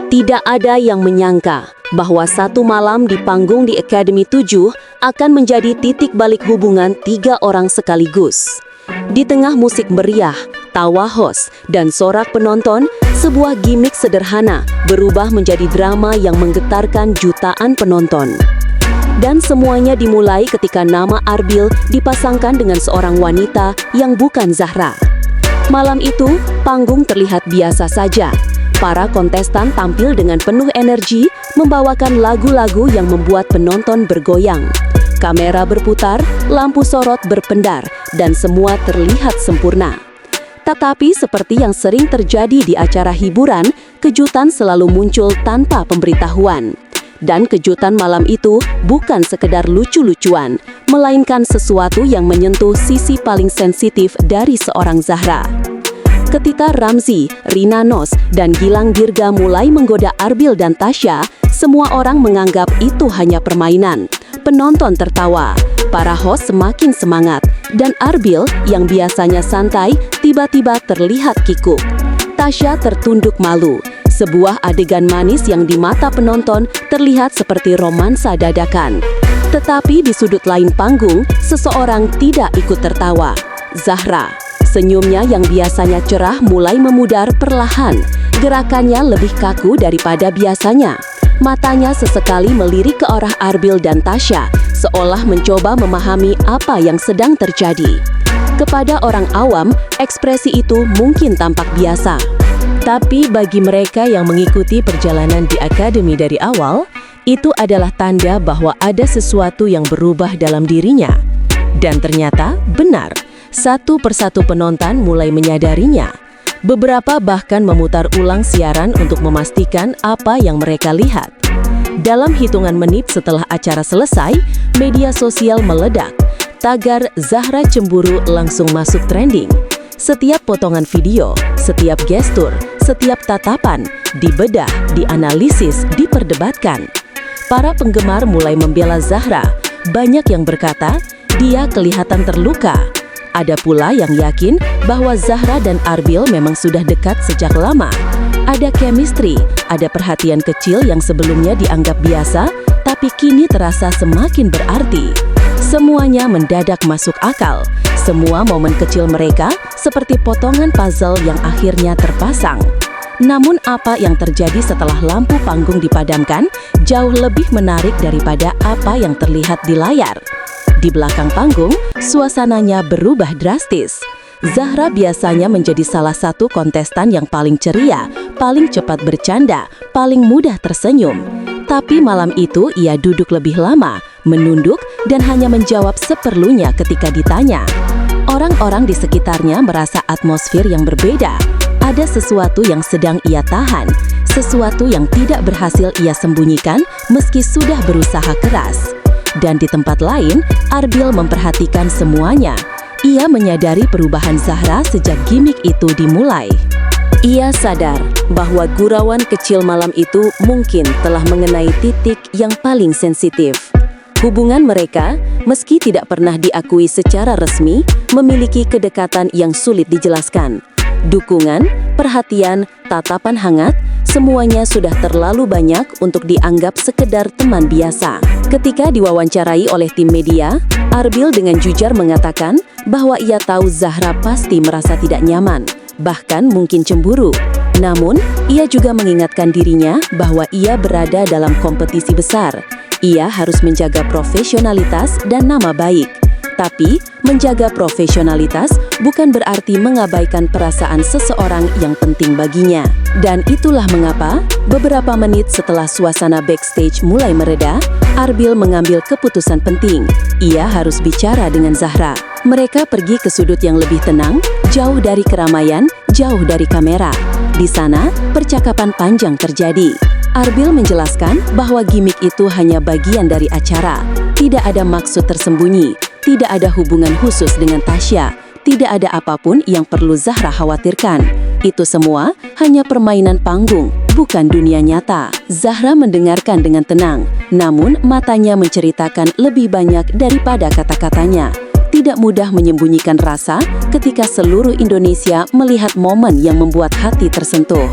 Tidak ada yang menyangka bahwa satu malam di panggung di Academy 7 akan menjadi titik balik hubungan 3 orang sekaligus. Di tengah musik meriah, tawa host, dan sorak penonton, sebuah gimmick sederhana berubah menjadi drama yang menggetarkan jutaan penonton. Dan semuanya dimulai ketika nama Arbil dipasangkan dengan seorang wanita yang bukan Zahra. Malam itu, panggung terlihat biasa saja. Para kontestan tampil dengan penuh energi, membawakan lagu-lagu yang membuat penonton bergoyang. Kamera berputar, lampu sorot berpendar, dan semua terlihat sempurna. Tetapi seperti yang sering terjadi di acara hiburan, kejutan selalu muncul tanpa pemberitahuan. Dan kejutan malam itu bukan sekedar lucu-lucuan, melainkan sesuatu yang menyentuh sisi paling sensitif dari seorang Zahra. Ketika Ramzy, Rina Nose, dan Gilang Dirga mulai menggoda Arbil dan Tasya, semua orang menganggap itu hanya permainan. Penonton tertawa, para host semakin semangat, dan Arbil yang biasanya santai tiba-tiba terlihat kikuk. Tasya tertunduk malu. Sebuah adegan manis yang di mata penonton terlihat seperti romansa dadakan. Tetapi di sudut lain panggung, seseorang tidak ikut tertawa. Zahra. Senyumnya yang biasanya cerah mulai memudar perlahan. Gerakannya lebih kaku daripada biasanya. Matanya sesekali melirik ke arah Arbil dan Tasya, seolah mencoba memahami apa yang sedang terjadi. Kepada orang awam, ekspresi itu mungkin tampak biasa. Tapi bagi mereka yang mengikuti perjalanan di Academy dari awal, itu adalah tanda bahwa ada sesuatu yang berubah dalam dirinya. Dan ternyata benar. Satu persatu penonton mulai menyadarinya. Beberapa bahkan memutar ulang siaran untuk memastikan apa yang mereka lihat. Dalam hitungan menit setelah acara selesai, media sosial meledak. Tagar Zahra cemburu langsung masuk trending. Setiap potongan video, setiap gestur, setiap tatapan, dibedah, dianalisis, diperdebatkan. Para penggemar mulai membela Zahra. Banyak yang berkata, dia kelihatan terluka. Ada pula yang yakin bahwa Zahra dan Arbil memang sudah dekat sejak lama. Ada chemistry, ada perhatian kecil yang sebelumnya dianggap biasa, tapi kini terasa semakin berarti. Semuanya mendadak masuk akal. Semua momen kecil mereka seperti potongan puzzle yang akhirnya terpasang. Namun apa yang terjadi setelah lampu panggung dipadamkan jauh lebih menarik daripada apa yang terlihat di layar. Di belakang panggung, suasananya berubah drastis. Zahra biasanya menjadi salah satu kontestan yang paling ceria, paling cepat bercanda, paling mudah tersenyum. Tapi malam itu ia duduk lebih lama, menunduk, dan hanya menjawab seperlunya ketika ditanya. Orang-orang di sekitarnya merasa atmosfer yang berbeda. Ada sesuatu yang sedang ia tahan, sesuatu yang tidak berhasil ia sembunyikan meski sudah berusaha keras. Dan di tempat lain, Arbil memperhatikan semuanya. Ia menyadari perubahan Zahra sejak gimmick itu dimulai. Ia sadar bahwa gurauan kecil malam itu mungkin telah mengenai titik yang paling sensitif. Hubungan mereka, meski tidak pernah diakui secara resmi, memiliki kedekatan yang sulit dijelaskan. Dukungan, perhatian, tatapan hangat, semuanya sudah terlalu banyak untuk dianggap sekedar teman biasa. Ketika diwawancarai oleh tim media, Arbil dengan jujur mengatakan bahwa ia tahu Zahra pasti merasa tidak nyaman, bahkan mungkin cemburu. Namun, ia juga mengingatkan dirinya bahwa ia berada dalam kompetisi besar. Ia harus menjaga profesionalitas dan nama baik. Tapi, menjaga profesionalitas bukan berarti mengabaikan perasaan seseorang yang penting baginya. Dan itulah mengapa, beberapa menit setelah suasana backstage mulai mereda, Arbil mengambil keputusan penting. Ia harus bicara dengan Zahra. Mereka pergi ke sudut yang lebih tenang, jauh dari keramaian, jauh dari kamera. Di sana, percakapan panjang terjadi. Arbil menjelaskan bahwa gimmick itu hanya bagian dari acara. Tidak ada maksud tersembunyi. Tidak ada hubungan khusus dengan Tasya. Tidak ada apapun yang perlu Zahra khawatirkan. Itu semua hanya permainan panggung, bukan dunia nyata. Zahra mendengarkan dengan tenang, namun matanya menceritakan lebih banyak daripada kata-katanya. Tidak mudah menyembunyikan rasa ketika seluruh Indonesia melihat momen yang membuat hati tersentuh.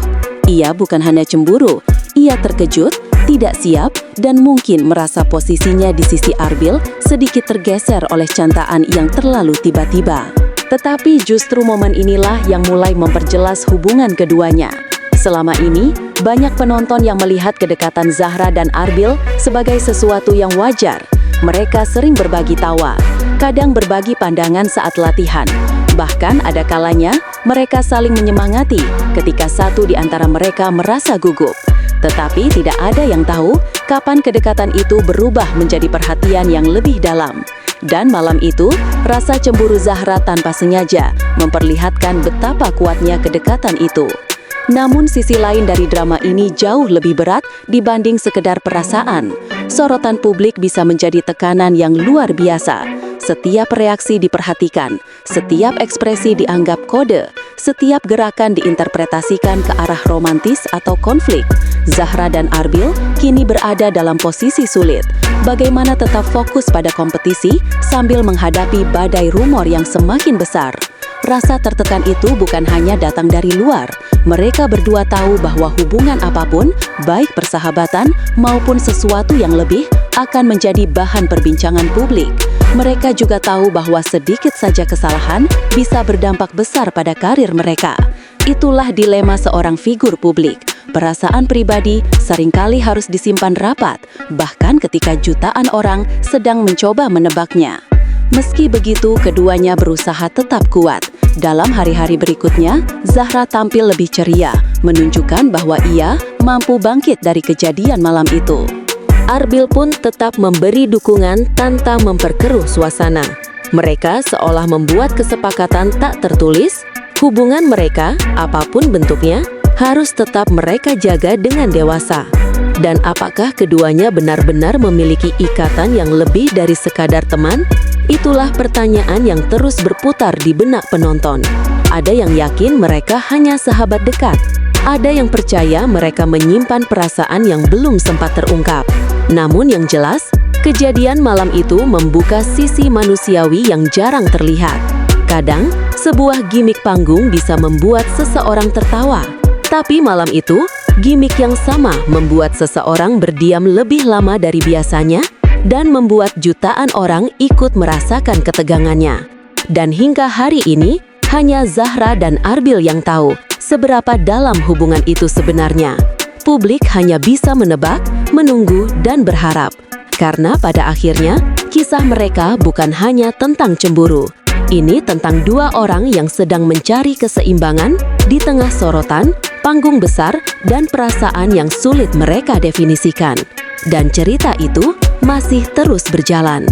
Ia bukan hanya cemburu, Ia terkejut, tidak siap, dan mungkin merasa posisinya di sisi Arbil sedikit tergeser oleh cantaan yang terlalu tiba-tiba. Tetapi justru momen inilah yang mulai memperjelas hubungan keduanya. Selama ini, banyak penonton yang melihat kedekatan Zahra dan Arbil sebagai sesuatu yang wajar. Mereka sering berbagi tawa, kadang berbagi pandangan saat latihan. Bahkan ada kalanya mereka saling menyemangati ketika satu di antara mereka merasa gugup. Tetapi tidak ada yang tahu kapan kedekatan itu berubah menjadi perhatian yang lebih dalam. Dan malam itu, rasa cemburu Zahra tanpa sengaja memperlihatkan betapa kuatnya kedekatan itu. Namun sisi lain dari drama ini jauh lebih berat dibanding sekedar perasaan. Sorotan publik bisa menjadi tekanan yang luar biasa. Setiap reaksi diperhatikan, setiap ekspresi dianggap kode, setiap gerakan diinterpretasikan ke arah romantis atau konflik. Zahra dan Arbil kini berada dalam posisi sulit. Bagaimana tetap fokus pada kompetisi sambil menghadapi badai rumor yang semakin besar? Rasa tertekan itu bukan hanya datang dari luar. Mereka berdua tahu bahwa hubungan apapun, baik persahabatan maupun sesuatu yang lebih, akan menjadi bahan perbincangan publik. Mereka juga tahu bahwa sedikit saja kesalahan bisa berdampak besar pada karir mereka. Itulah dilema seorang figur publik. Perasaan pribadi seringkali harus disimpan rapat, bahkan ketika jutaan orang sedang mencoba menebaknya. Meski begitu, keduanya berusaha tetap kuat. Dalam hari-hari berikutnya, Zahra tampil lebih ceria, menunjukkan bahwa ia mampu bangkit dari kejadian malam itu. Arbil pun tetap memberi dukungan tanpa memperkeruh suasana. Mereka seolah membuat kesepakatan tak tertulis, hubungan mereka, apapun bentuknya, harus tetap mereka jaga dengan dewasa. Dan apakah keduanya benar-benar memiliki ikatan yang lebih dari sekadar teman? Itulah pertanyaan yang terus berputar di benak penonton. Ada yang yakin mereka hanya sahabat dekat. Ada yang percaya mereka menyimpan perasaan yang belum sempat terungkap. Namun yang jelas, kejadian malam itu membuka sisi manusiawi yang jarang terlihat. Kadang, sebuah gimik panggung bisa membuat seseorang tertawa. Tapi malam itu, gimik yang sama membuat seseorang berdiam lebih lama dari biasanya dan membuat jutaan orang ikut merasakan ketegangannya. Dan hingga hari ini, hanya Zahra dan Arbil yang tahu seberapa dalam hubungan itu sebenarnya. Publik hanya bisa menebak, menunggu, dan berharap. Karena pada akhirnya, kisah mereka bukan hanya tentang cemburu. Ini tentang dua orang yang sedang mencari keseimbangan di tengah sorotan, panggung besar, dan perasaan yang sulit mereka definisikan. Dan cerita itu masih terus berjalan.